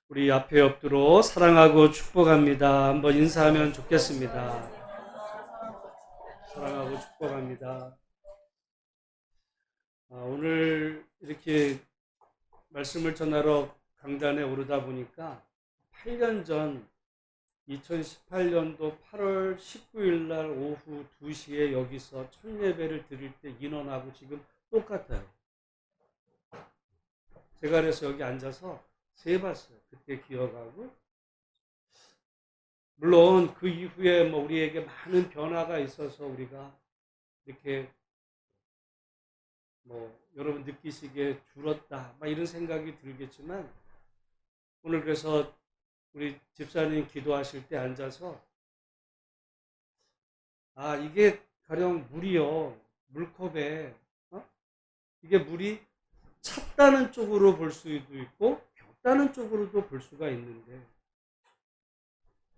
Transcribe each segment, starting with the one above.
우리 앞에 엎드려 사랑하고 축복합니다. 한번 인사하면 좋겠습니다. 사랑하고 축복합니다. 오늘 이렇게 말씀을 전하러 강단에 오르다 보니까 8년 전 2018년도 8월 19일 날 오후 2시에 여기서 첫 예배를 드릴 때 인원하고 지금 똑같아요. 제가 그래서 여기 앉아서 세봤어요. 그때 기억하고. 물론 그 이후에 우리에게 많은 변화가 있어서 우리가 이렇게 여러분 느끼시기에 줄었다 이런 생각이 들겠지만, 오늘 그래서 우리 집사님 기도하실 때 앉아서 이게 가령 물이요, 물컵에 이게 물이 찼다는 쪽으로 볼 수도 있고 겼다는 쪽으로도 볼 수가 있는데,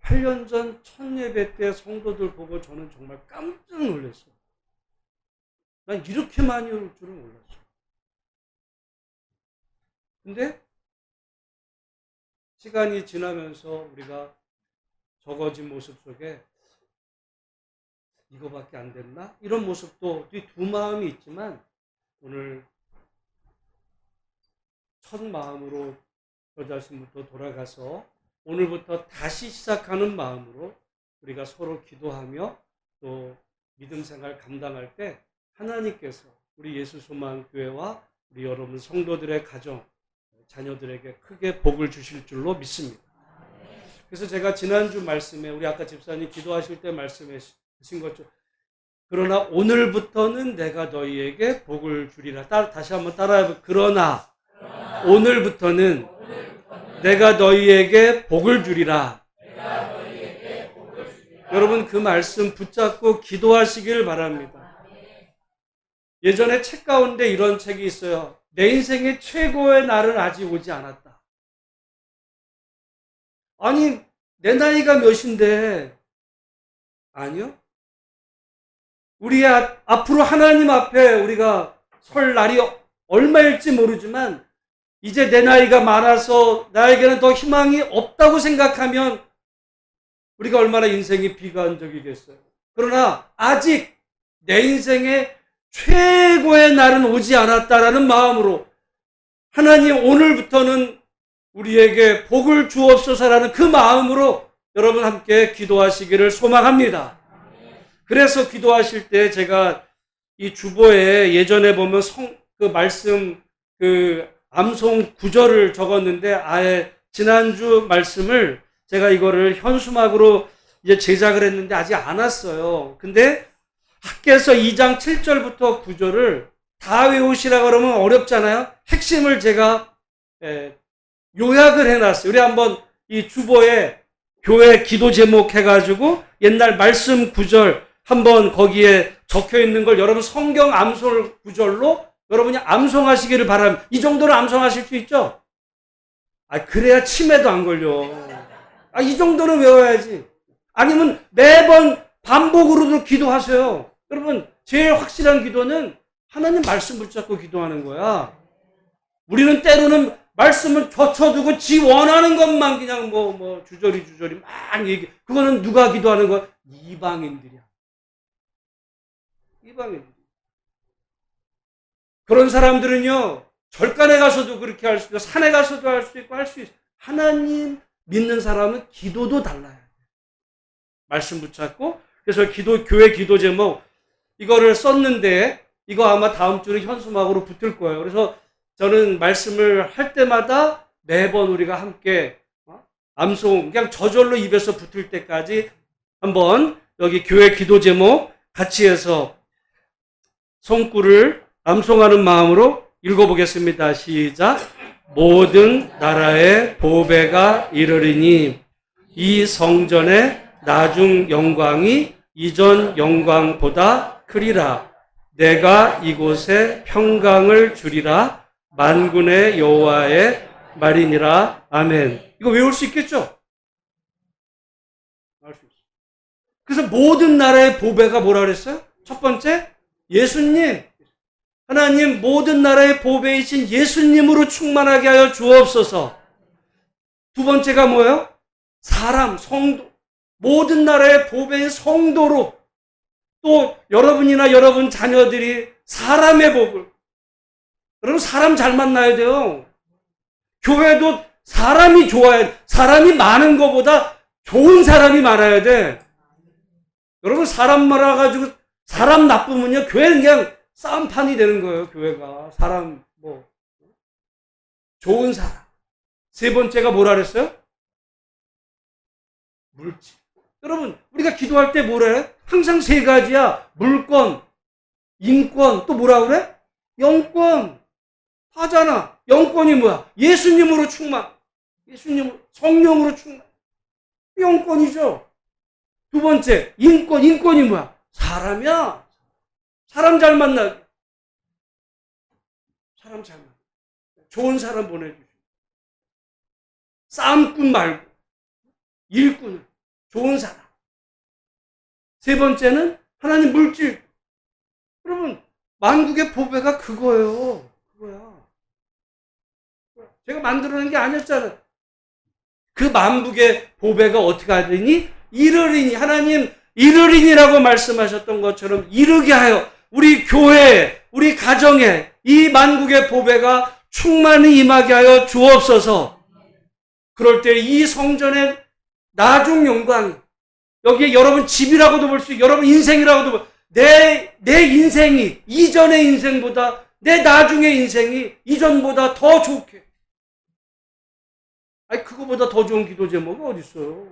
8년 전 첫 예배 때 성도들 보고 저는 정말 깜짝 놀랐어요. 난 이렇게 많이 올 줄은 몰랐어요. 근데 시간이 지나면서 우리가 적어진 모습 속에 이거밖에 안 됐나? 이런 모습도 두 마음이 있지만, 오늘 첫 마음으로 저 자신부터 돌아가서 오늘부터 다시 시작하는 마음으로 우리가 서로 기도하며 또 믿음 생활 감당할 때 하나님께서 우리 예수소망교회와 우리 여러분 성도들의 가정, 자녀들에게 크게 복을 주실 줄로 믿습니다. 그래서 제가 지난주 말씀에 우리 아까 집사님 기도하실 때 말씀하신 것처럼, 그러나 오늘부터는 내가 너희에게 복을 주리라. 다시 한번 따라해볼게요. 그러나 오늘부터는 내가 너희에게 복을 주리라. 여러분 그 말씀 붙잡고 기도하시길 바랍니다. 예전에 책 가운데 이런 책이 있어요. 내 인생의 최고의 날은 아직 오지 않았다. 아니, 내 나이가 몇인데? 아니요. 우리 앞으로 하나님 앞에 우리가 설 날이 얼마일지 모르지만, 이제 내 나이가 많아서 나에게는 더 희망이 없다고 생각하면 우리가 얼마나 인생이 비관적이겠어요. 그러나 아직 내 인생의 최고의 날은 오지 않았다라는 마음으로, 하나님 오늘부터는 우리에게 복을 주옵소서라는 그 마음으로 여러분 함께 기도하시기를 소망합니다. 그래서 기도하실 때 제가 이 주보에 예전에 보면 그 말씀 암송 구절을 적었는데, 아예 지난주 말씀을 제가 이거를 현수막으로 이제 제작을 했는데 아직 안 왔어요. 근데 학교에서 2장 7절부터 9절을 다 외우시라 그러면 어렵잖아요. 핵심을 제가 요약을 해놨어요. 우리 한번 이 주보에 교회 기도 제목 해가지고 옛날 말씀 구절 한번 거기에 적혀 있는 걸 여러분 성경 암송 구절로 여러분이 암송하시기를 바랍니다. 이 정도로 암송하실 수 있죠? 그래야 치매도 안 걸려. 이 정도는 외워야지. 아니면 매번 반복으로도 기도하세요. 여러분, 제일 확실한 기도는 하나님 말씀 붙잡고 기도하는 거야. 우리는 때로는 말씀을 젖혀두고 지 원하는 것만 그냥 주저리 막 얘기. 그거는 누가 기도하는 거야? 이방인들이야. 이방인들. 그런 사람들은요, 절간에 가서도 그렇게 할 수 있고, 산에 가서도 할 수 있고, 할 수 있어요. 하나님 믿는 사람은 기도도 달라요. 말씀 붙잡고. 그래서 교회 기도 제목, 이거를 썼는데, 이거 아마 다음 주는 현수막으로 붙을 거예요. 그래서 저는 말씀을 할 때마다 매번 우리가 함께, 암송, 그냥 저절로 입에서 붙을 때까지 한번 여기 교회 기도 제목 같이 해서 송구를 암송하는 마음으로 읽어보겠습니다. 시작. 모든 나라의 보배가 이르리니 이 성전의 나중 영광이 이전 영광보다 크리라. 내가 이곳에 평강을 주리라. 만군의 여호와의 말이니라. 아멘. 이거 외울 수 있겠죠? 알 수 있어요. 그래서 모든 나라의 보배가 뭐라 그랬어요? 첫 번째, 예수님. 하나님 모든 나라의 보배이신 예수님으로 충만하게 하여 주옵소서. 두 번째가 뭐예요? 사람, 성도. 모든 나라의 보배인 성도로 또 여러분이나 여러분 자녀들이 사람의 복을. 여러분 사람 잘 만나야 돼요. 교회도 사람이 좋아야 돼. 사람이 많은 것보다 좋은 사람이 많아야 돼. 여러분 사람 많아가지고 사람 나쁘면요 교회는 그냥 싸움판이 되는 거예요. 교회가 사람 좋은 사람. 세 번째가 뭐라 그랬어요? 물질. 여러분 우리가 기도할 때 뭐라 해? 항상 세 가지야. 물권, 인권, 또 뭐라 그래? 영권. 하잖아. 영권이 뭐야? 예수님으로 충만. 예수님으로, 성령으로 충만. 영권이죠. 두 번째, 인권. 인권이 뭐야? 사람이야. 사람 잘 만나게. 사람 잘 만나게. 좋은 사람 보내주시고. 싸움꾼 말고. 일꾼을. 좋은 사람. 세 번째는 하나님 물질. 여러분, 만국의 보배가 그거예요. 그거야. 제가 만들어낸 게 아니었잖아요. 그 만국의 보배가 어떻게 하더니 이르리니 하나님 이르리니라고 말씀하셨던 것처럼 이르게 하여 우리 교회에 우리 가정에 이 만국의 보배가 충만히 임하게 하여 주옵소서. 그럴 때 이 성전의 나중 영광이 여기에 여러분 집이라고도 볼 수 있고 여러분 인생이라고도 볼 내 인생이 이전의 인생보다 내 나중의 인생이 이전보다 더 좋게. 아니 그거보다 더 좋은 기도 제목이 어디 있어요?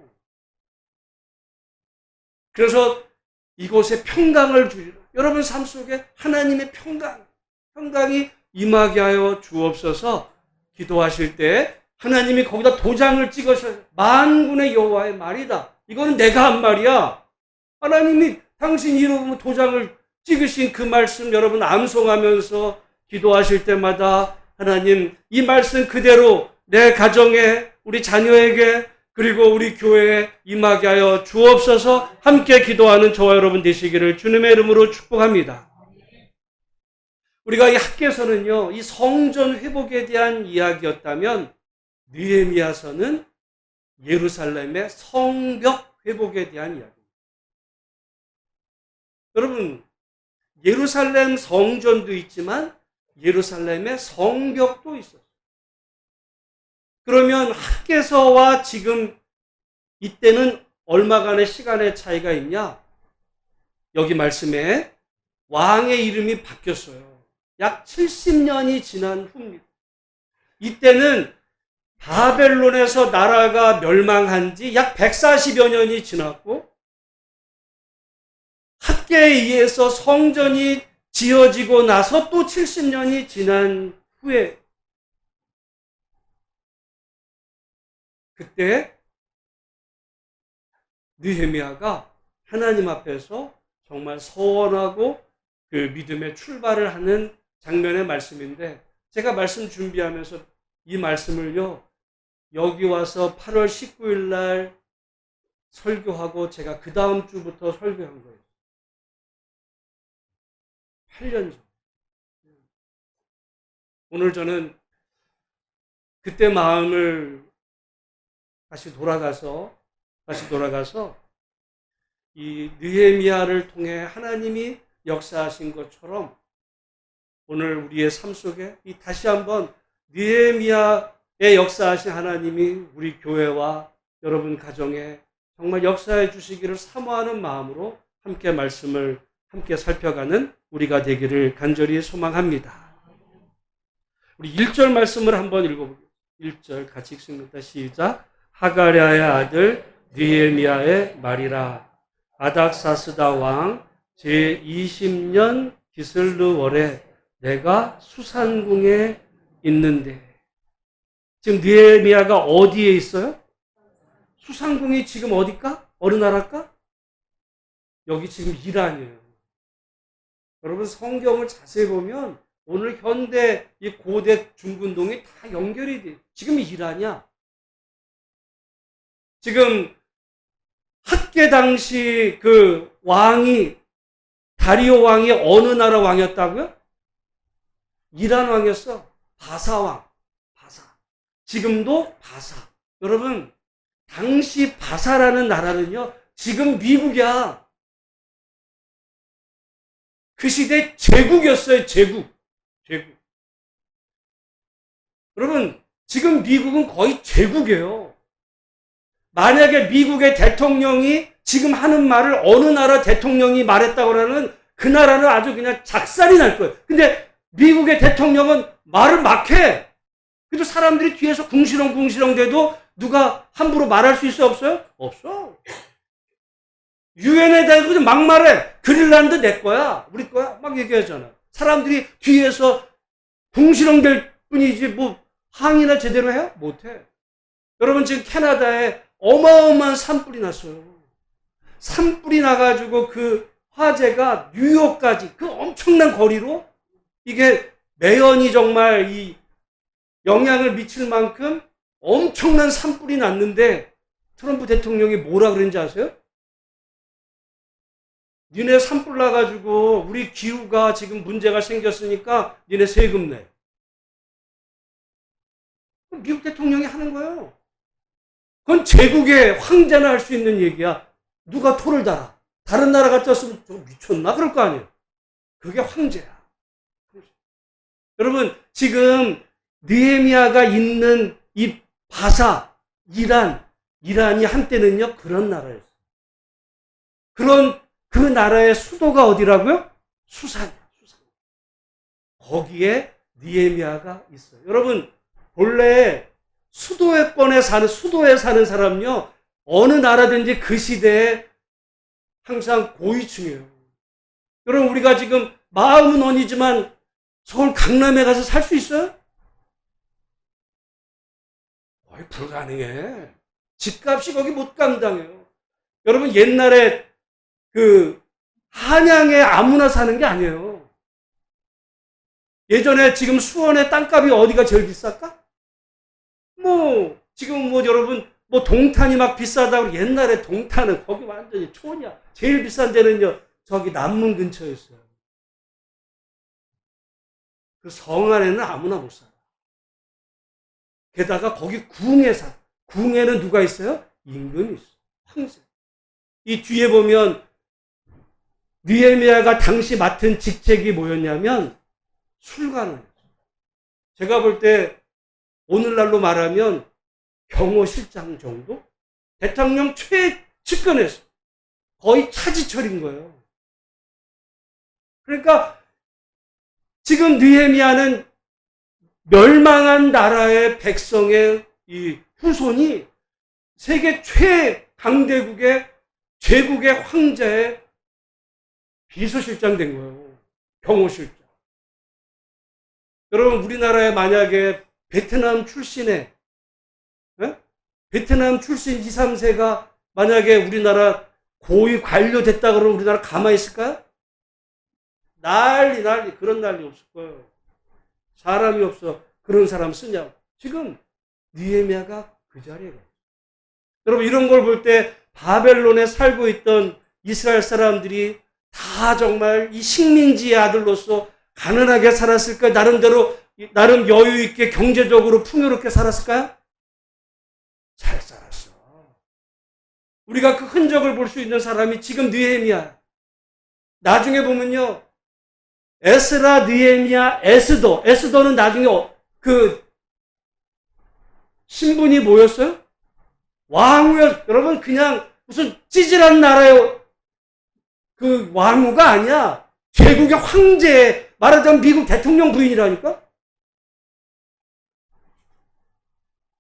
그래서 이곳에 평강을 주시라. 여러분 삶 속에 하나님의 평강이 임하게 하여 주옵소서. 기도하실 때 하나님이 거기다 도장을 찍으셔서 만군의 여호와의 말이다. 이거는 내가 한 말이야. 하나님이 당신 이름으로 도장을 찍으신 그 말씀 여러분 암송하면서 기도하실 때마다 하나님 이 말씀 그대로 내 가정에 우리 자녀에게 그리고 우리 교회에 임하게 하여 주옵소서. 함께 기도하는 저와 여러분 되시기를 주님의 이름으로 축복합니다. 우리가 이 학개서는요, 이 성전 회복에 대한 이야기였다면 느헤미야서는 예루살렘의 성벽 회복에 대한 이야기입니다. 여러분, 예루살렘 성전도 있지만 예루살렘의 성벽도 있었어요. 그러면 학개서와 지금 이때는 얼마간의 시간의 차이가 있냐? 여기 말씀에 왕의 이름이 바뀌었어요. 약 70년이 지난 후입니다. 이때는 바벨론에서 나라가 멸망한 지 약 140여 년이 지났고 학개에 의해서 성전이 지어지고 나서 또 70년이 지난 후에 그때 느헤미야가 하나님 앞에서 정말 서원하고 그 믿음의 출발을 하는 장면의 말씀인데 제가 말씀 준비하면서 이 말씀을요 여기 와서 8월 19일 날 설교하고 제가 그 다음 주부터 설교한 거예요. 8년 전. 오늘 저는 그때 마음을 다시 돌아가서 이 느헤미야를 통해 하나님이 역사하신 것처럼 오늘 우리의 삶 속에 이 다시 한번 느헤미야의 역사하신 하나님이 우리 교회와 여러분 가정에 정말 역사해 주시기를 사모하는 마음으로 함께 말씀을 함께 살펴가는 우리가 되기를 간절히 소망합니다. 우리 1절 말씀을 한번 읽어보겠습니다. 1절 같이 읽습니다. 시작. 하가랴의 아들 느헤미야의 말이라. 아닥사스다 왕 제20년 기슬르월에 내가 수산궁에 있는데. 지금 느헤미야가 어디에 있어요? 수산궁이 지금 어디까? 어느 나라일까? 여기 지금 이란이에요. 여러분 성경을 자세히 보면 오늘 현대 이 고대 중근동이 다 연결이 돼. 지금 이란이야. 지금 학개 당시 그 왕이 다리오 왕이 어느 나라 왕이었다고요? 이란 왕이었어. 바사 왕. 바사. 지금도 바사. 여러분, 당시 바사라는 나라는요, 지금 미국이야. 그 시대 제국이었어요, 제국. 여러분, 지금 미국은 거의 제국이에요. 만약에 미국의 대통령이 지금 하는 말을 어느 나라 대통령이 말했다고 하면 그 나라는 아주 그냥 작살이 날 거예요. 근데 미국의 대통령은 말을 막 해. 그래도 사람들이 뒤에서 궁시렁궁시렁 대도 누가 함부로 말할 수 있어 없어요? 없어. 유엔에 대해서 막 말해. 그린란드 내 거야. 우리 거야. 막 얘기하잖아. 사람들이 뒤에서 궁시렁 댈 뿐이지 뭐 항의나 제대로 해요? 못해. 여러분 지금 캐나다에 어마어마한 산불이 났어요. 산불이 나가지고 그 화재가 뉴욕까지 그 엄청난 거리로 이게 매연이 정말 이 영향을 미칠 만큼 엄청난 산불이 났는데 트럼프 대통령이 뭐라 그랬는지 아세요? 니네 산불 나가지고 우리 기후가 지금 문제가 생겼으니까 니네 세금 내. 미국 대통령이 하는 거예요. 그건 제국의 황제나 할 수 있는 얘기야. 누가 토를 달아. 다른 나라 갔다 왔으면 미쳤나? 그럴 거 아니에요. 그게 황제야. 여러분 지금 느헤미야가 있는 이 바사, 이란이 한때는요 그런 나라였어요. 그 나라의 수도가 어디라고요? 수산이야. 거기에 느헤미야가 있어요. 여러분 본래 수도에 사는 사람요 어느 나라든지 그 시대에 항상 고위층이에요. 여러분 우리가 지금 마음은 원이지만 서울 강남에 가서 살 수 있어요? 거의 불가능해. 집값이 거기 못 감당해요. 여러분 옛날에 그 한양에 아무나 사는 게 아니에요. 예전에 지금 수원의 땅값이 어디가 제일 비쌀까? 지금 여러분 동탄이 막 비싸다고 옛날에 동탄은 거기 완전히 촌이야. 제일 비싼 데는요 저기 남문 근처였어요. 그 성 안에는 아무나 못 살아. 게다가 거기 궁에 살아. 궁에는 누가 있어요? 임금이 있어. 황제. 이 뒤에 보면 느헤미야가 당시 맡은 직책이 뭐였냐면 술관원이었어요. 제가 볼 때 오늘날로 말하면 경호실장 정도? 대통령 최측근에서 거의 차지철인 거예요. 그러니까 지금 느헤미야는 멸망한 나라의 백성의 이 후손이 세계 최강대국의 제국의 황제의 비서실장 된 거예요. 경호실장. 여러분 우리나라에 만약에 베트남 출신 2, 3세가 만약에 우리나라 고위 관료 됐다 그러면 우리나라 가만히 있을까요? 난리 그런 난리 없을 거예요. 사람이 없어 그런 사람 쓰냐고. 지금 느헤미야가 그 자리에 가요. 여러분 이런 걸 볼 때 바벨론에 살고 있던 이스라엘 사람들이 다 정말 이 식민지의 아들로서 가난하게 살았을까요? 나름 여유 있게 경제적으로 풍요롭게 살았을까요? 잘 살았어. 우리가 그 흔적을 볼 수 있는 사람이 지금 느헤미야. 나중에 보면요. 에스라, 느헤미야, 에스더는 나중에 그 신분이 뭐였어요? 왕후였어요. 여러분 그냥 무슨 찌질한 나라의 그 왕후가 아니야. 제국의 황제, 말하자면 미국 대통령 부인이라니까?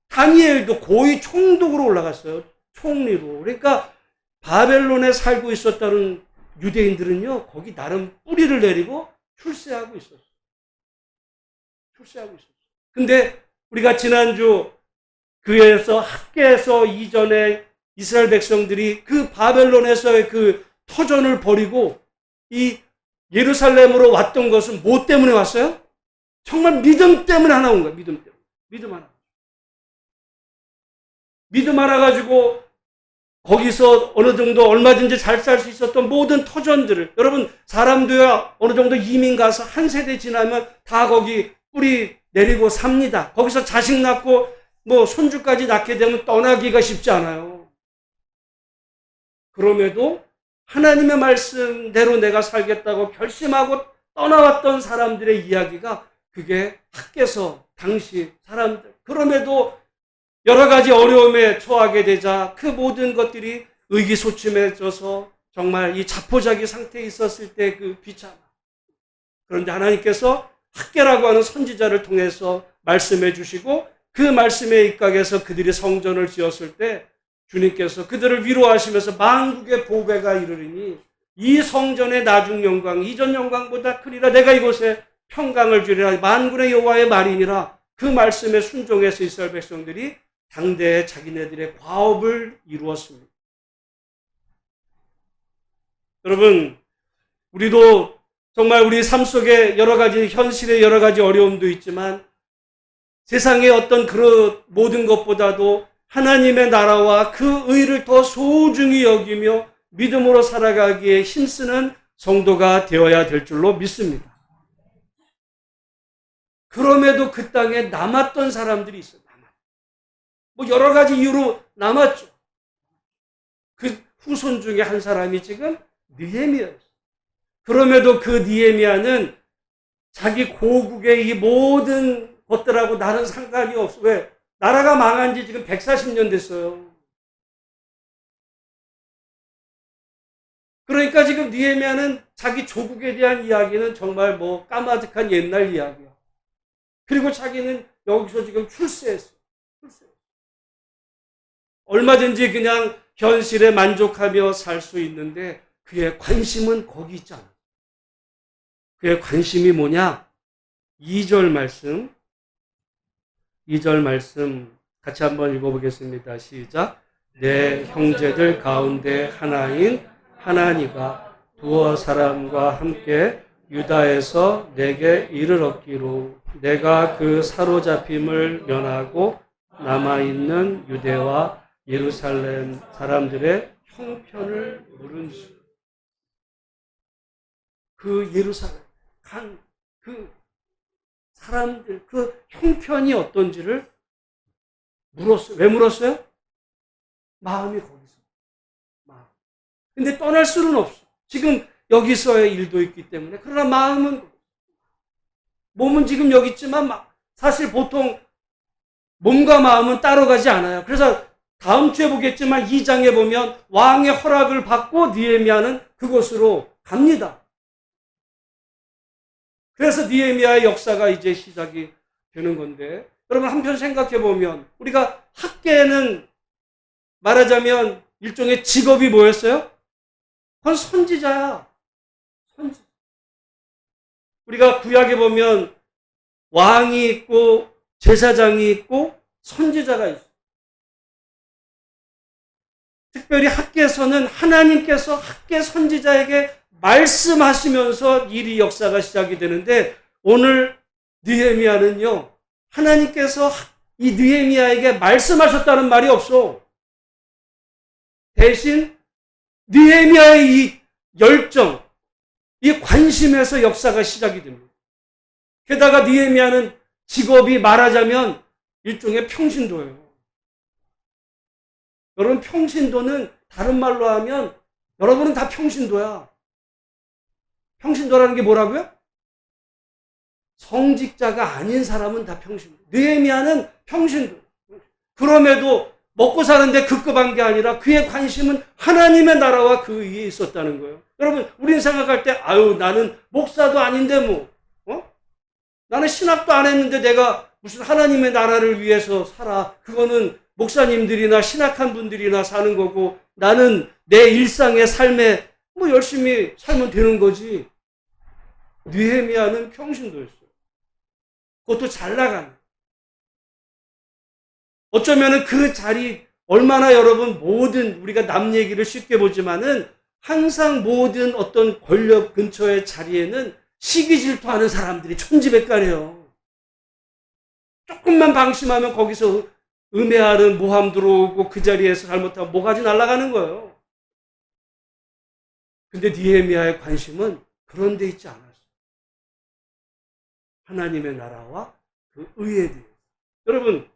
다니엘도 고위 총독으로 올라갔어요. 총리로. 그러니까 바벨론에 살고 있었다는 유대인들은요, 거기 나름 뿌리를 내리고 출세하고 있었어요. 근데 우리가 지난주 그에서 학계에서 이전에 이스라엘 백성들이 그 바벨론에서의 그 터전을 버리고 이 예루살렘으로 왔던 것은 뭐 때문에 왔어요? 정말 믿음 때문에 하나 온 거예요. 믿음 때문에. 믿음 하나 가지고 거기서 어느 정도 얼마든지 잘 살 수 있었던 모든 터전들을, 여러분 사람도야 어느 정도 이민 가서 한 세대 지나면 다 거기 뿌리 내리고 삽니다. 거기서 자식 낳고 뭐 손주까지 낳게 되면 떠나기가 쉽지 않아요. 그럼에도 하나님의 말씀대로 내가 살겠다고 결심하고 떠나왔던 사람들의 이야기가 그게 밖에서 당시 사람들, 그럼에도 여러 가지 어려움에 처하게 되자 그 모든 것들이 의기소침해져서 정말 이 자포자기 상태에 있었을 때 그 비참. 그런데 하나님께서 학개라고 하는 선지자를 통해서 말씀해 주시고 그 말씀에 입각해서 그들이 성전을 지었을 때 주님께서 그들을 위로하시면서 만국의 보배가 이르리니 이 성전의 나중 영광 이전 영광보다 크리라. 내가 이곳에 평강을 주리라. 만군의 여호와의 말이니라. 그 말씀에 순종해서 이스라엘 백성들이 당대에 자기네들의 과업을 이루었습니다. 여러분, 우리도 정말 우리 삶 속에 여러 가지 현실의 여러 가지 어려움도 있지만 세상의 어떤 그런 모든 것보다도 하나님의 나라와 그 의를 더 소중히 여기며 믿음으로 살아가기에 힘쓰는 성도가 되어야 될 줄로 믿습니다. 그럼에도 그 땅에 남았던 사람들이 있어요. 뭐 여러 가지 이유로 남았죠. 그 후손 중에 한 사람이 지금 느헤미야였어요. 그럼에도 그 느헤미야는 자기 고국의 이 모든 것들하고 나는 상관이 없어. 왜? 나라가 망한 지 지금 140년 됐어요. 그러니까 지금 느헤미야는 자기 조국에 대한 이야기는 정말 뭐 까마득한 옛날 이야기야. 그리고 자기는 여기서 지금 출세했어. 얼마든지 그냥 현실에 만족하며 살 수 있는데 그의 관심은 거기 있잖아. 그의 관심이 뭐냐? 2절 말씀 같이 한번 읽어보겠습니다. 시작. 내 형제들 가운데 하나인 하나니가 두어 사람과 함께 유다에서 내게 이를 얻기로 내가 그 사로잡힘을 면하고 남아있는 유대와 예루살렘 사람들의 형편을 물은지. 그 예루살렘 간 그 사람들 그 형편이 어떤지를 물었어요. 왜 물었어요? 마음이 거기서. 근데 떠날 수는 없어. 지금 여기서의 일도 있기 때문에. 그러나 몸은 지금 여기 있지만 사실 보통 몸과 마음은 따로 가지 않아요. 그래서 다음 주에 보겠지만 2장에 보면 왕의 허락을 받고 느헤미야는 그곳으로 갑니다. 그래서 느헤미야의 역사가 이제 시작이 되는 건데, 여러분 한편 생각해 보면 우리가 학계는 말하자면 일종의 직업이 뭐였어요? 그건 선지자야. 선지자. 우리가 구약에 보면 왕이 있고 제사장이 있고 선지자가 있어요. 특별히 학계에서는 하나님께서 학계 선지자에게 말씀하시면서 일이 역사가 시작이 되는데, 오늘 느헤미야는요, 하나님께서 이 느헤미야에게 말씀하셨다는 말이 없어. 대신 느헤미야의 이 열정, 이 관심에서 역사가 시작이 됩니다. 게다가 느헤미야는 직업이 말하자면 일종의 평신도예요. 여러분, 평신도는 다른 말로 하면 여러분은 다 평신도야. 평신도라는 게 뭐라고요? 성직자가 아닌 사람은 다 평신도. 느헤미야는 평신도. 그럼에도 먹고 사는데 급급한 게 아니라 그의 관심은 하나님의 나라와 그 위에 있었다는 거예요. 여러분, 우리는 생각할 때 나는 목사도 아닌데 나는 신학도 안 했는데 내가 무슨 하나님의 나라를 위해서 살아. 그거는 목사님들이나 신학한 분들이나 사는 거고, 나는 내 일상의 삶에 열심히 살면 되는 거지. 느헤미야는 평신도였어요. 그것도 잘 나가는. 어쩌면은 그 자리, 얼마나 여러분 모든, 우리가 남 얘기를 쉽게 보지만은 항상 모든 어떤 권력 근처의 자리에는 시기 질투하는 사람들이 천지백관해요. 조금만 방심하면 거기서 음해하는 모함 들어오고 그 자리에서 잘못하면 모가지 날아가는 거예요. 근데 느헤미야의 관심은 그런 데 있지 않았어요. 하나님의 나라와 그 의에 대해서. 여러분,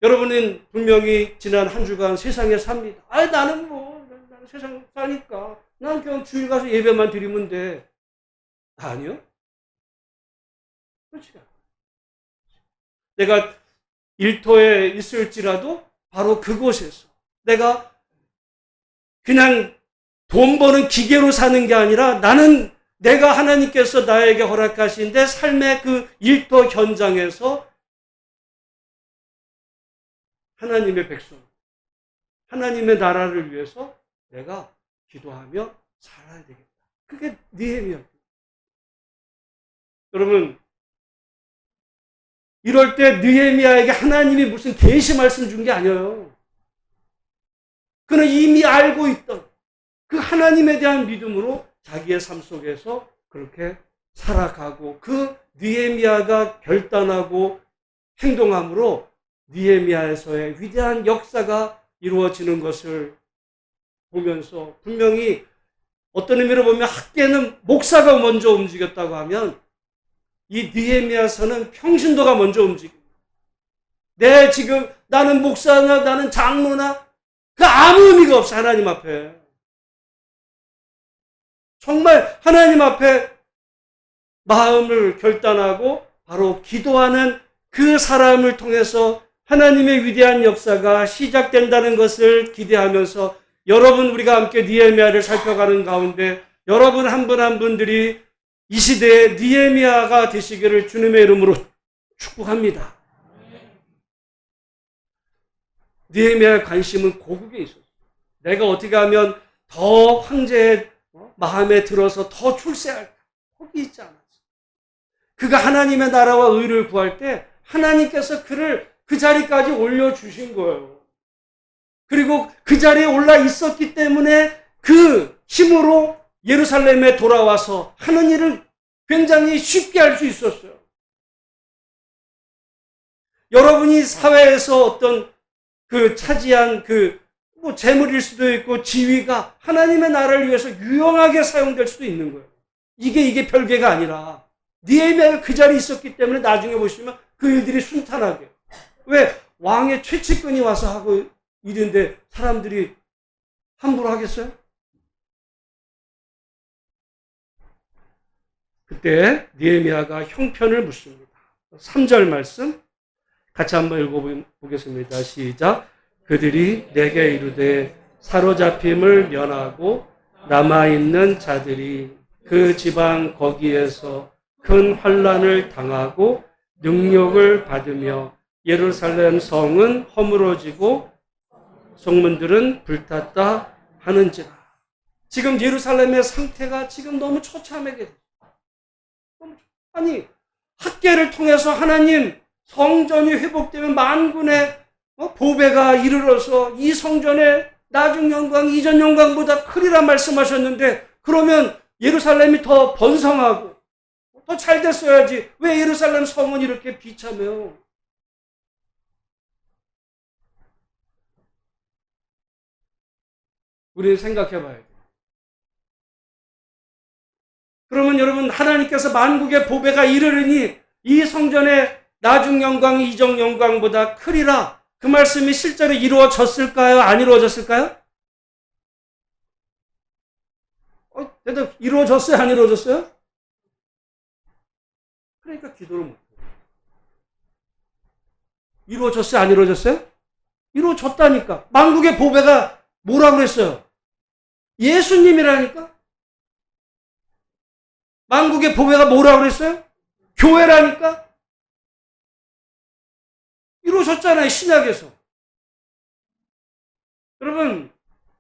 여러분은 분명히 지난 한 주간 세상에 삽니다. 나는 나는 세상 사니까. 난 그냥 주일 가서 예배만 드리면 돼. 아니요. 그렇지 않아요. 내가 일터에 있을지라도 바로 그곳에서 내가 그냥 돈 버는 기계로 사는 게 아니라 나는 내가 하나님께서 나에게 허락하신 내 삶의 그 일터 현장에서 하나님의 백성, 하나님의 나라를 위해서 내가 기도하며 살아야 되겠다. 그게 느헤미야예요. 여러분, 이럴 때 느헤미야에게 하나님이 무슨 계시 말씀 준 게 아니에요. 그는 이미 알고 있던 그 하나님에 대한 믿음으로 자기의 삶 속에서 그렇게 살아가고 그 느헤미야가 결단하고 행동함으로 느헤미야에서의 위대한 역사가 이루어지는 것을 보면서 분명히 어떤 의미로 보면 학계는 목사가 먼저 움직였다고 하면 이 느헤미야서는 평신도가 먼저 움직입니다. 지금 나는 목사나 나는 장로나 그 아무 의미가 없어. 하나님 앞에 정말 하나님 앞에 마음을 결단하고 바로 기도하는 그 사람을 통해서 하나님의 위대한 역사가 시작된다는 것을 기대하면서 여러분, 우리가 함께 느헤미야를 살펴가는 가운데 여러분 한 분 한 분들이 이 시대의 느헤미야가 되시기를 주님의 이름으로 축복합니다. 느헤미야의 관심은 고국에 있었어요. 내가 어떻게 하면 더 황제의 마음에 들어서 더 출세할까? 거기 있지 않았어요. 그가 하나님의 나라와 의를 구할 때 하나님께서 그를 그 자리까지 올려주신 거예요. 그리고 그 자리에 올라 있었기 때문에 그 힘으로 예루살렘에 돌아와서 하는 일을 굉장히 쉽게 할 수 있었어요. 여러분이 사회에서 어떤 그 차지한 재물일 수도 있고 지위가 하나님의 나라를 위해서 유용하게 사용될 수도 있는 거예요. 이게 별개가 아니라 느헤미야가 그 자리에 있었기 때문에 나중에 보시면 그 일들이 순탄하게. 왜? 왕의 최측근이 와서 하고 일인데 사람들이 함부로 하겠어요? 그때 느헤미야가 형편을 묻습니다. 3절 말씀 같이 한번 읽어보겠습니다. 시작. 그들이 내게 이르되 사로잡힘을 면하고 남아있는 자들이 그 지방 거기에서 큰 환난을 당하고 능력을 받으며 예루살렘 성은 허물어지고 성문들은 불탔다 하는지라. 지금 예루살렘의 상태가 지금 너무 처참하게 됐어요. 아니, 학계를 통해서 하나님 성전이 회복되면 만군의 보배가 이르러서 이 성전의 나중 영광, 이전 영광보다 크리라 말씀하셨는데 그러면 예루살렘이 더 번성하고 더 잘 됐어야지. 왜 예루살렘 성은 이렇게 비참해요? 우리는 생각해 봐야 돼요. 그러면 여러분, 하나님께서 만국의 보배가 이르르니 이 성전의 나중 영광, 이전 영광보다 크리라. 그 말씀이 실제로 이루어졌을까요? 안 이루어졌을까요? 대답, 이루어졌어요? 안 이루어졌어요? 그러니까 기도를 못해요. 이루어졌어요? 안 이루어졌어요? 이루어졌다니까. 만국의 보배가 뭐라고 그랬어요? 예수님이라니까? 만국의 보배가 뭐라고 그랬어요? 교회라니까? 이루어졌잖아요, 신약에서. 여러분,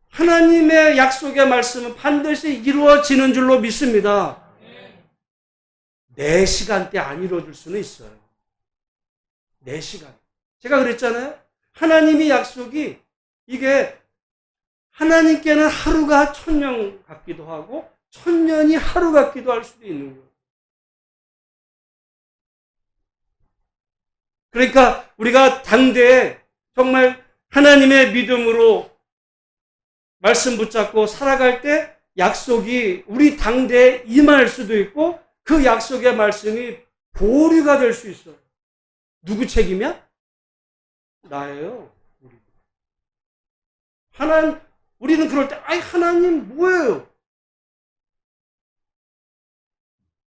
하나님의 약속의 말씀은 반드시 이루어지는 줄로 믿습니다. 내 시간대 안 이루어질 수는 있어요. 내 시간. 제가 그랬잖아요. 하나님의 약속이 이게 하나님께는 하루가 1000년 같기도 하고 1000년이 하루 같기도 할 수도 있는 거예요. 그러니까 우리가 당대에 정말 하나님의 믿음으로 말씀 붙잡고 살아갈 때 약속이 우리 당대에 임할 수도 있고 그 약속의 말씀이 보류가 될 수 있어요. 누구 책임이야? 나예요. 우리는 그럴 때, 아이, 하나님 뭐예요?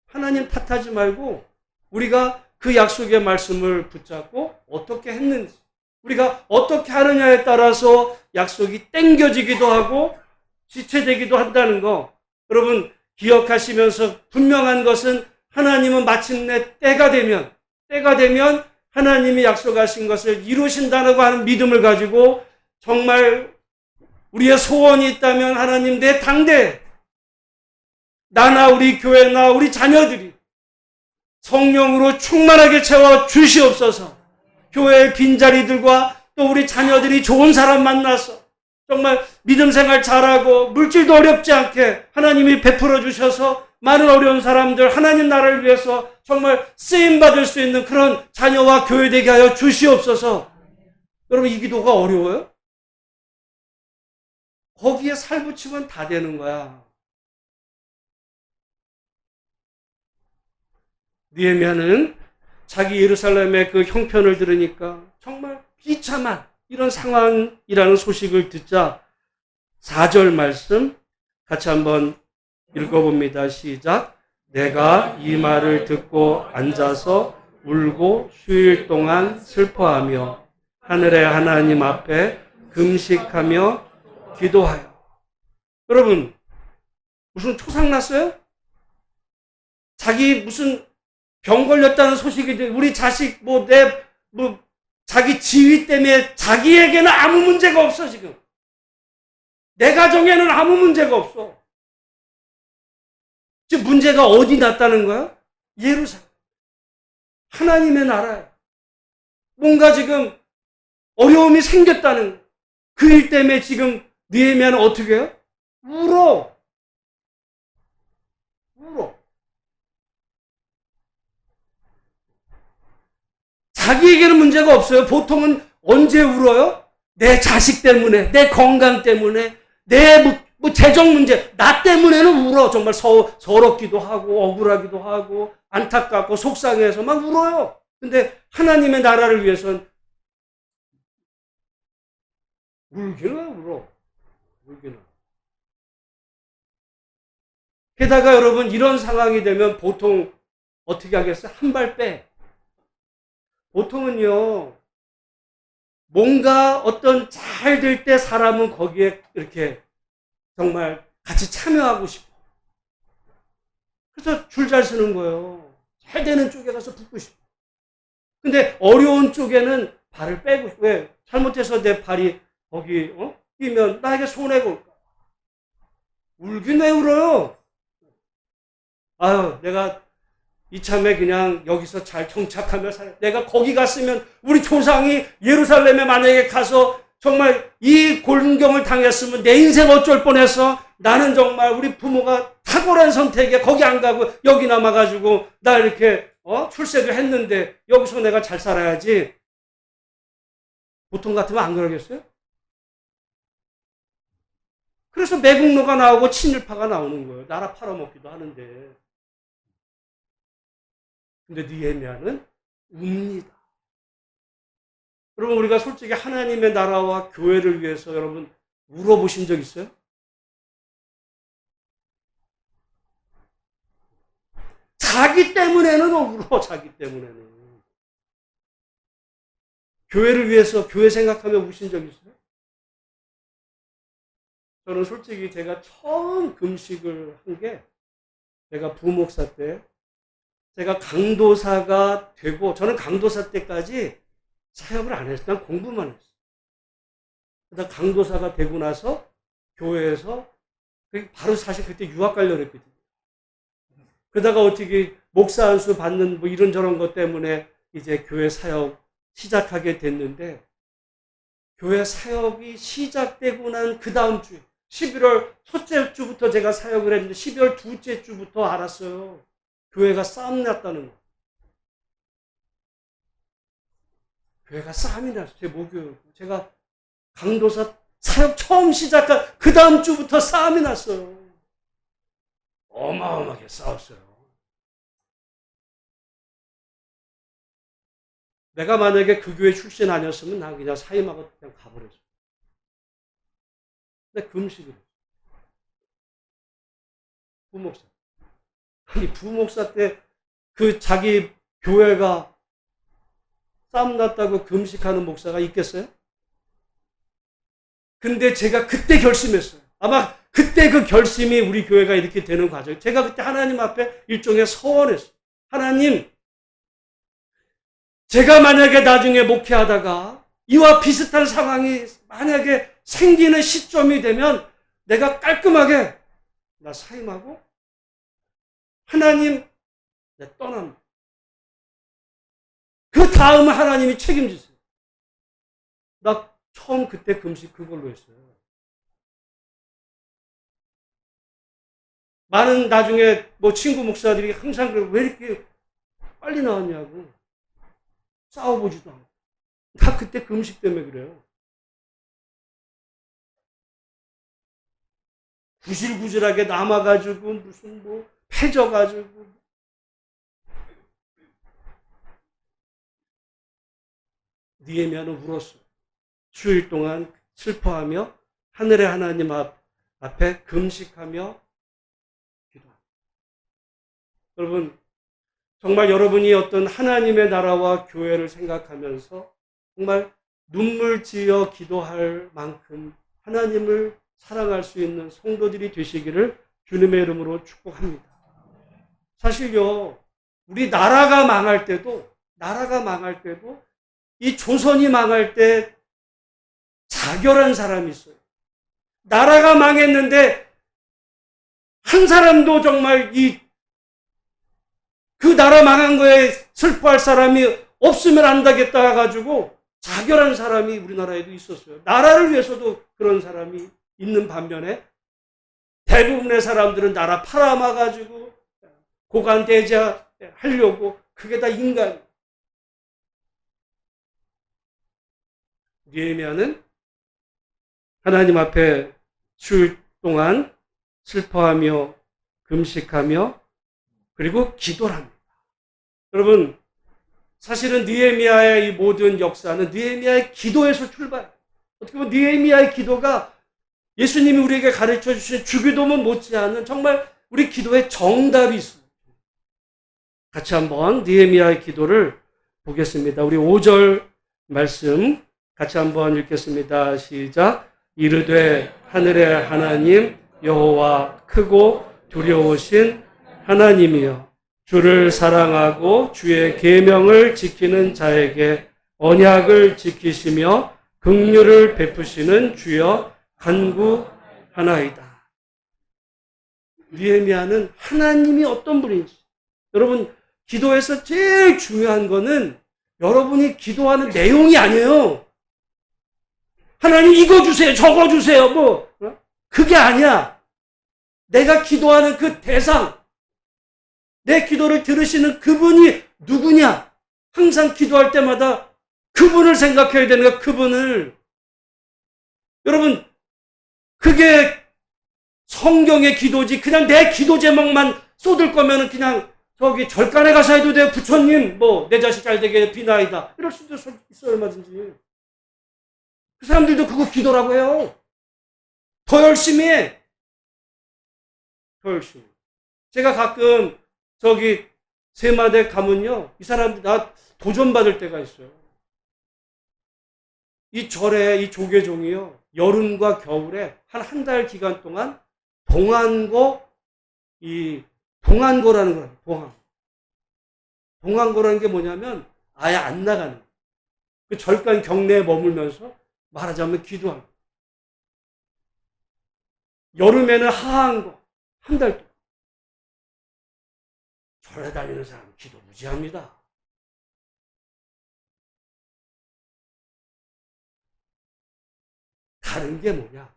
하나님 탓하지 말고, 우리가 그 약속의 말씀을 붙잡고, 어떻게 했는지, 우리가 어떻게 하느냐에 따라서 약속이 땡겨지기도 하고, 지체되기도 한다는 거, 여러분, 기억하시면서 분명한 것은 하나님은 마침내 때가 되면 하나님이 약속하신 것을 이루신다고 하는 믿음을 가지고 정말 우리의 소원이 있다면 하나님 내 당대 나나 우리 교회나 우리 자녀들이 성령으로 충만하게 채워 주시옵소서. 교회의 빈자리들과 또 우리 자녀들이 좋은 사람 만나서 정말 믿음 생활 잘하고 물질도 어렵지 않게 하나님이 베풀어 주셔서 많은 어려운 사람들 하나님 나라를 위해서 정말 쓰임받을 수 있는 그런 자녀와 교회 되게 하여 주시옵소서. 여러분, 이 기도가 어려워요? 거기에 살 붙이면 다 되는 거야. 느헤미야는 자기 예루살렘의 그 형편을 들으니까 정말 비참한 이런 상황이라는 소식을 듣자 4절 말씀 같이 한번 읽어봅니다. 시작. 내가 이 말을 듣고 앉아서 울고 수일 동안 슬퍼하며 하늘의 하나님 앞에 금식하며 기도하여. 여러분, 무슨 초상 났어요? 자기 무슨 병 걸렸다는 소식이 우리 자식 자기 지위 때문에 자기에게는 아무 문제가 없어. 지금 내 가정에는 아무 문제가 없어. 지금 문제가 어디 났다는 거야? 예루살렘, 하나님의 나라에 뭔가 지금 어려움이 생겼다는 거야. 그 일 때문에 지금 느헤미야는 어떻게 해요? 울어. 자기에게는 문제가 없어요. 보통은 언제 울어요? 내 자식 때문에, 내 건강 때문에, 내 재정 문제, 나 때문에는 울어. 정말 서럽기도 하고 억울하기도 하고 안타깝고 속상해서 막 울어요. 근데 하나님의 나라를 위해서는 울기는 울어. 울기는. 게다가 여러분, 이런 상황이 되면 보통 어떻게 하겠어요? 한 발 빼. 보통은요, 뭔가 어떤 잘 될 때 사람은 거기에 이렇게 정말 같이 참여하고 싶어. 그래서 줄 잘 서는 거예요. 잘 되는 쪽에 가서 붙고 싶어. 근데 어려운 쪽에는 발을 빼고 싶어. 왜? 잘못해서 내 발이 거기 뛰면 나에게 손해가 올까? 울긴 왜 울어요? 아유, 내가 이참에 그냥 여기서 잘 정착하며 살아. 내가 거기 갔으면 우리 조상이 예루살렘에 만약에 가서 정말 이 곤경을 당했으면 내 인생 어쩔 뻔해서 나는 정말 우리 부모가 탁월한 선택에 거기 안 가고 여기 남아가지고 나 이렇게 출세도 했는데 여기서 내가 잘 살아야지. 보통 같으면 안 그러겠어요? 그래서 매국노가 나오고 친일파가 나오는 거예요. 나라 팔아먹기도 하는데. 근데 느헤미야는 웁니다. 여러분, 우리가 솔직히 하나님의 나라와 교회를 위해서 여러분 울어보신 적 있어요? 자기 때문에는 울어. 자기 때문에는. 교회를 위해서 교회 생각하며 우신 적 있어요? 저는 솔직히 제가 처음 금식을 한 게 제가 부목사 때 제가 강도사가 되고, 저는 강도사 때까지 사역을 안 했어요. 난 공부만 했어요. 그러다 강도사가 되고 나서 교회에서 바로 사실 그때 유학 가려고 했거든요. 그러다가 어떻게 목사 안수 받는 이런저런 것 때문에 이제 교회 사역 시작하게 됐는데, 교회 사역이 시작되고 난 그 다음 주에 11월 첫째 주부터 제가 사역을 했는데 12월 둘째 주부터 알았어요. 교회가 싸움 났다는 거. 교회가 싸움이 났어요. 제 목요일. 제가 강도사 사역 처음 시작한 그 다음 주부터 싸움이 났어요. 어마어마하게 싸웠어요. 내가 만약에 그 교회 출신 아니었으면 난 그냥 사임하고 그냥 가버렸어. 근데 금식을 했어. 부목사. 아니, 부목사 때 그 자기 교회가 싸움 났다고 금식하는 목사가 있겠어요? 근데 제가 그때 결심했어요. 아마 그때 그 결심이 우리 교회가 이렇게 되는 과정. 제가 그때 하나님 앞에 일종의 서원했어요. 하나님, 제가 만약에 나중에 목회하다가 이와 비슷한 상황이 만약에 생기는 시점이 되면 내가 깔끔하게 나 사임하고 하나님 내 떠납니다. 그 다음은 하나님이 책임지세요. 나 처음 그때 금식 그걸로 했어요. 많은 나중에 뭐 친구 목사들이 항상 그래, 왜 이렇게 빨리 나왔냐고. 싸워보지도 않고. 나 그때 금식 때문에 그래요. 구질구질하게 남아가지고 무슨 뭐 패져가지고. 느헤미야는 울었어요. 수일 동안 슬퍼하며 하늘의 하나님 앞에 금식하며 기도합니다. 여러분, 정말 여러분이 어떤 하나님의 나라와 교회를 생각하면서 정말 눈물 지어 기도할 만큼 하나님을 사랑할 수 있는 성도들이 되시기를 주님의 이름으로 축복합니다. 사실요, 우리 나라가 망할 때도 이 조선이 망할 때 자결한 사람이 있어요. 나라가 망했는데 한 사람도 정말 그 나라 망한 거에 슬퍼할 사람이 없으면 안 되겠다 해가지고 자결한 사람이 우리나라에도 있었어요. 나라를 위해서도 그런 사람이 있는 반면에 대부분의 사람들은 나라 팔아먹어가지고 고관대자 하려고 그게 다 인간. 느헤미야는 하나님 앞에 수일 동안 슬퍼하며 금식하며 그리고 기도를 합니다. 여러분, 사실은 느헤미야의 이 모든 역사는 느헤미야의 기도에서 출발. 어떻게 보면 느헤미야의 기도가 예수님이 우리에게 가르쳐 주신 주기도문 못지않은 정말 우리 기도에 정답이 있습니다. 같이 한번 느헤미야의 기도를 보겠습니다. 우리 5절 말씀 같이 한번 읽겠습니다. 시작. 이르되 하늘의 하나님 여호와 크고 두려우신 하나님이여, 주를 사랑하고 주의 계명을 지키는 자에게 언약을 지키시며 긍휼을 베푸시는 주여 간구하나이다. 느헤미야는 하나님이 어떤 분인지, 여러분, 기도에서 제일 중요한 거는 여러분이 기도하는 내용이 아니에요. 하나님 이거 주세요, 저거 주세요, 그게 아니야. 내가 기도하는 그 대상, 내 기도를 들으시는 그분이 누구냐? 항상 기도할 때마다 그분을 생각해야 되는 거야, 그분을. 여러분, 그게 성경의 기도지, 그냥 내 기도 제목만 쏟을 거면은 그냥 저기 절간에 가서 해도 돼요. 부처님, 내 자식 잘 되게 비나이다. 이럴 수도 있어요, 얼마든지. 그 사람들도 그거 기도라고 해요. 더 열심히 해. 더 열심히. 제가 가끔 저기 세마대 가면요, 이 사람들 나 도전받을 때가 있어요. 이 절에 이 조계종이요, 여름과 겨울에 한 달 기간 동안 동안고라는 거예요. 동안고라는 게 뭐냐면 아예 안 나가는 거예요. 그 절간 경내에 머물면서 말하자면 기도하는 거예요. 여름에는 하한거 한 달 동안. 절에 다니는 사람 기도 무지합니다. 다른 게 뭐냐?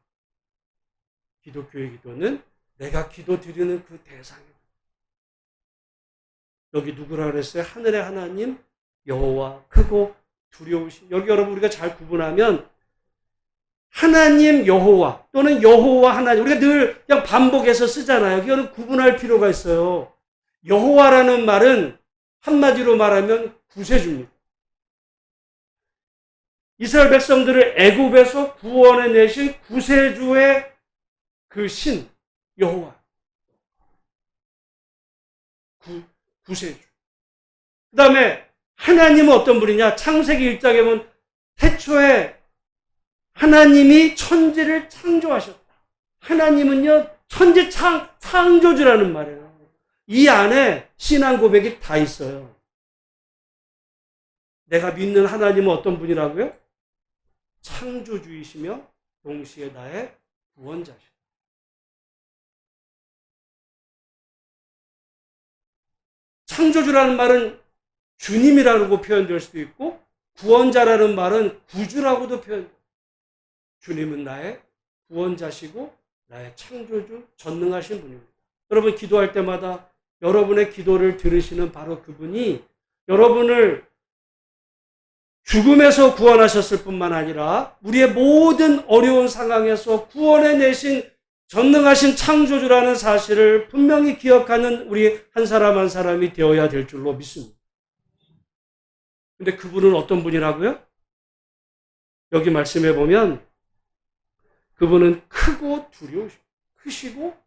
기독교의 기도는 내가 기도 드리는 그 대상이에요. 여기 누구라 그랬어요? 하늘의 하나님 여호와 크고 두려우신. 여기 여러분 우리가 잘 구분하면 하나님 여호와 또는 여호와 하나님, 우리가 늘 그냥 반복해서 쓰잖아요. 이거는 구분할 필요가 있어요. 여호와라는 말은 한마디로 말하면 구세주입니다. 이스라엘 백성들을 애굽에서 구원해 내신 구세주의 그 신 여호와. 구세주. 그 다음에 하나님은 어떤 분이냐? 창세기 1장에 보면 태초에 하나님이 천지를 창조하셨다. 하나님은요, 천지 창조주라는 말이에요. 이 안에 신앙 고백이 다 있어요. 내가 믿는 하나님은 어떤 분이라고요? 창조주이시며 동시에 나의 구원자시다. 창조주라는 말은 주님이라고 표현될 수도 있고 구원자라는 말은 구주라고도 표현돼요. 주님은 나의 구원자시고 나의 창조주 전능하신 분입니다. 여러분 기도할 때마다 여러분의 기도를 들으시는 바로 그분이 여러분을 죽음에서 구원하셨을 뿐만 아니라 우리의 모든 어려운 상황에서 구원해내신 전능하신 창조주라는 사실을 분명히 기억하는 우리 한 사람 한 사람이 되어야 될 줄로 믿습니다. 근데 그분은 어떤 분이라고요? 여기 말씀해 보면 그분은 크고 크시고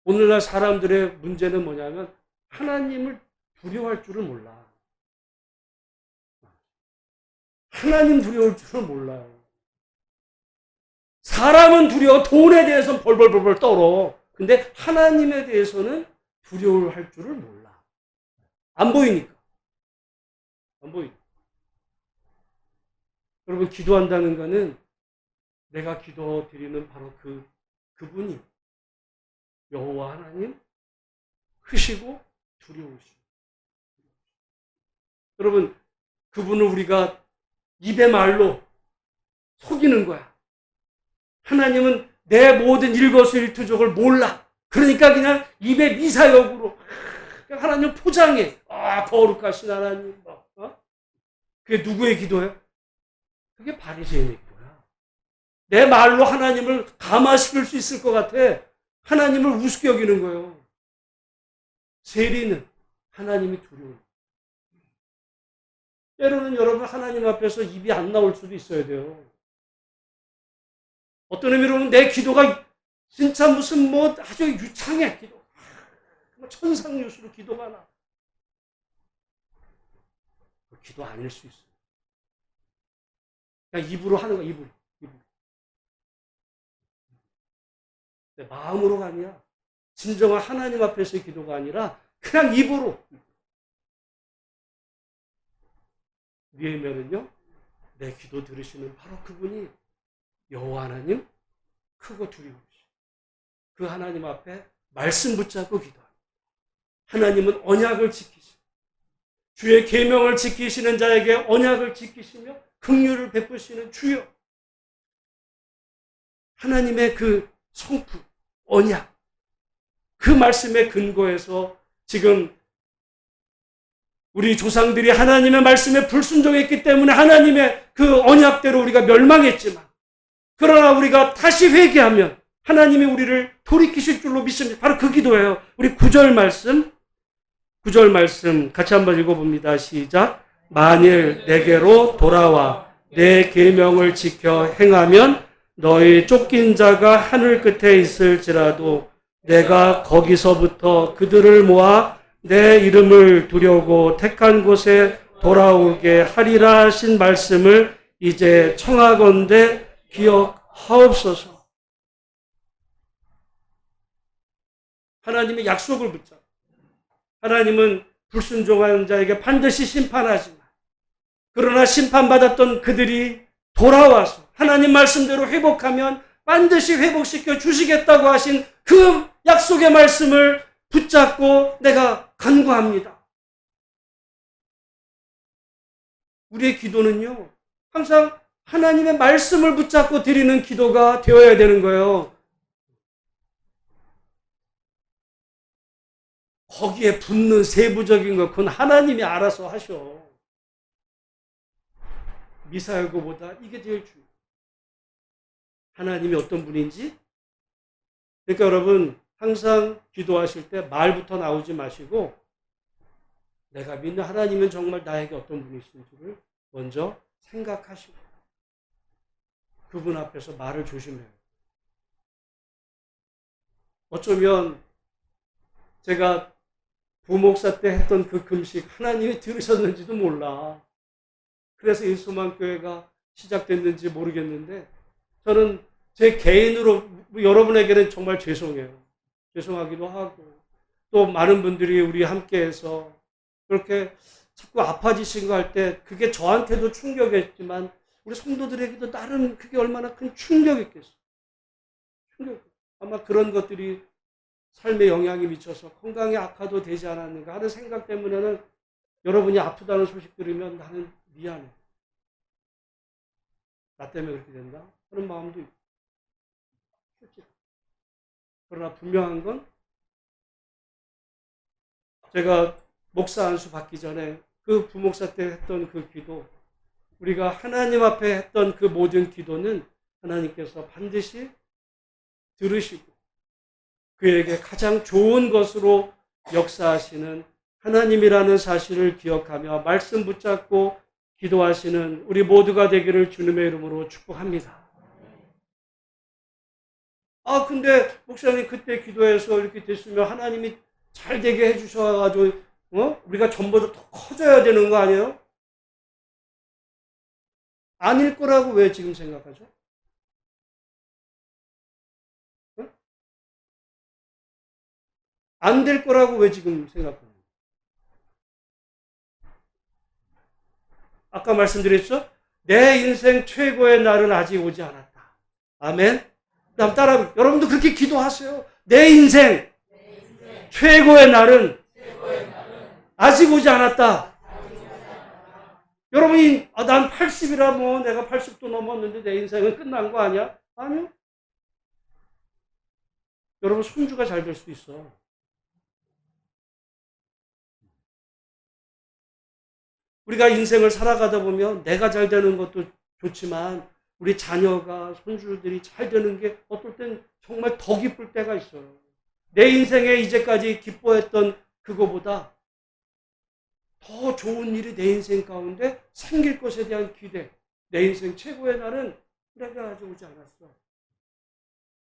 오늘날 사람들의 문제는 뭐냐면 하나님을 두려워할 줄을 몰라. 하나님 두려울 줄은 몰라요. 사람은 두려워. 돈에 대해서는 벌벌벌벌 떨어. 근데 하나님에 대해서는 두려워할 줄을 몰라. 안 보이니까. 안 보이니까. 여러분 기도한다는 것은 내가 기도드리는 바로 그분이 여호와 하나님 크시고 두려우시고. 여러분 그분을 우리가 입의 말로 속이는 거야. 하나님은 내 모든 일거수일투족을 몰라. 그러니까 그냥 입의 미사역으로 하나님 포장해. 거룩하신 하나님. 그게 누구의 기도예요? 그게 바리새인의 기도야. 내 말로 하나님을 감화시킬 수 있을 것 같아. 하나님을 우습게 여기는 거예요. 세리는 하나님이 두려워요. 때로는 여러분 하나님 앞에서 입이 안 나올 수도 있어야 돼요. 어떤 의미로는 내 기도가 진짜 무슨 아주 유창해. 기도. 천상유수로 기도가 나. 그 기도 아닐 수 있어요. 그냥 입으로 하는 거야. 입으로. 내 마음으로가 아니야. 진정한 하나님 앞에서의 기도가 아니라 그냥 입으로. 위에면은요, 내 기도 들으시는 바로 그분이 여호와 하나님 크고 두려우시고 그 하나님 앞에 말씀 붙잡고 기도합니다. 하나님은 언약을 지키시고 주의 계명을 지키시는 자에게 언약을 지키시며 긍휼을 베푸시는 주여. 하나님의 그 성품, 언약, 그 말씀의 근거에서 지금 우리 조상들이 하나님의 말씀에 불순종했기 때문에 하나님의 그 언약대로 우리가 멸망했지만 그러나 우리가 다시 회개하면 하나님이 우리를 돌이키실 줄로 믿습니다. 바로 그 기도예요. 우리 9절 말씀 같이 한번 읽어봅니다. 시작. 만일 내게로 돌아와 내 계명을 지켜 행하면 너희 쫓긴 자가 하늘 끝에 있을지라도 내가 거기서부터 그들을 모아 내 이름을 두려고 택한 곳에 돌아오게 하리라 하신 말씀을 이제 청하건대 기억하옵소서. 하나님의 약속을 붙잡고 하나님은 불순종하는 자에게 반드시 심판하지만 그러나 심판받았던 그들이 돌아와서 하나님 말씀대로 회복하면 반드시 회복시켜 주시겠다고 하신 그 약속의 말씀을 붙잡고 내가 간구합니다. 우리의 기도는요, 항상 하나님의 말씀을 붙잡고 드리는 기도가 되어야 되는 거예요. 거기에 붙는 세부적인 것, 그건 하나님이 알아서 하셔. 미사여고보다 이게 제일 중요해요. 하나님이 어떤 분인지. 그러니까 여러분, 항상 기도하실 때 말부터 나오지 마시고 내가 믿는 하나님은 정말 나에게 어떤 분이신지를 먼저 생각하시고 그분 앞에서 말을 조심해요. 어쩌면 제가 부목사 때 했던 그 금식 하나님이 들으셨는지도 몰라. 그래서 일소만교회가 시작됐는지 모르겠는데 저는 제 개인으로 여러분에게는 정말 죄송해요. 죄송하기도 하고 또 많은 분들이 우리 함께해서 그렇게 자꾸 아파지신 거 할 때 그게 저한테도 충격이었지만 우리 성도들에게도 다른 그게 얼마나 큰 충격이었겠어요. 충격. 아마 그런 것들이 삶에 영향이 미쳐서 건강에 악화도 되지 않았는가 하는 생각 때문에는 여러분이 아프다는 소식 들으면 나는 미안해. 나 때문에 그렇게 된다? 그런 마음도 있고. 그러나 분명한 건 제가 목사 안수 받기 전에 그 부목사 때 했던 그 기도, 우리가 하나님 앞에 했던 그 모든 기도는 하나님께서 반드시 들으시고 그에게 가장 좋은 것으로 역사하시는 하나님이라는 사실을 기억하며 말씀 붙잡고 기도하시는 우리 모두가 되기를 주님의 이름으로 축복합니다. 근데 목사님 그때 기도해서 이렇게 됐으면 하나님이 잘 되게 해주셔가지고 우리가 전보다 더 커져야 되는 거 아니에요? 아닐 거라고 왜 지금 생각하죠? 안 될 거라고 왜 지금 생각하나요? 아까 말씀드렸죠? 내 인생 최고의 날은 아직 오지 않았다. 아멘? 다음 따라 여러분도 그렇게 기도하세요. 내 인생 최고의 날은 아직 오지 않았다. 여러분이 난 80이라 뭐 내가 80도 넘었는데 내 인생은 끝난 거 아니야? 아니요. 여러분 손주가 잘 될 수도 있어. 우리가 인생을 살아가다 보면 내가 잘 되는 것도 좋지만 우리 자녀가 손주들이 잘 되는 게 어떨 땐 정말 더 기쁠 때가 있어요. 내 인생에 이제까지 기뻐했던 그거보다 더 좋은 일이 내 인생 가운데 생길 것에 대한 기대. 내 인생 최고의 날은 내가 아직 오지 않았어.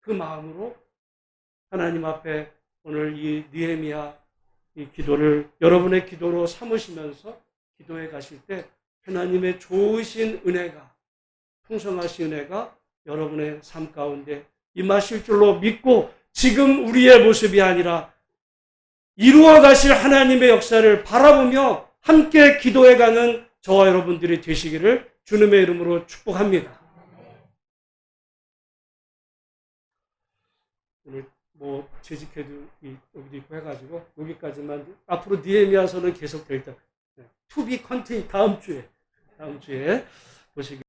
그 마음으로 하나님 앞에 오늘 이 느헤미야 이 기도를 여러분의 기도로 삼으시면서 기도해 가실 때 하나님의 좋으신 은혜가 풍성하신 은혜가 여러분의 삶 가운데 임하실 줄로 믿고 지금 우리의 모습이 아니라 이루어 가실 하나님의 역사를 바라보며 함께 기도해가는 저와 여러분들이 되시기를 주님의 이름으로 축복합니다. 오늘 뭐 재직회도 여기도 있고 해가지고 여기까지만 앞으로 느헤미야서는 계속 될 때. To be continued 다음 주에 보시기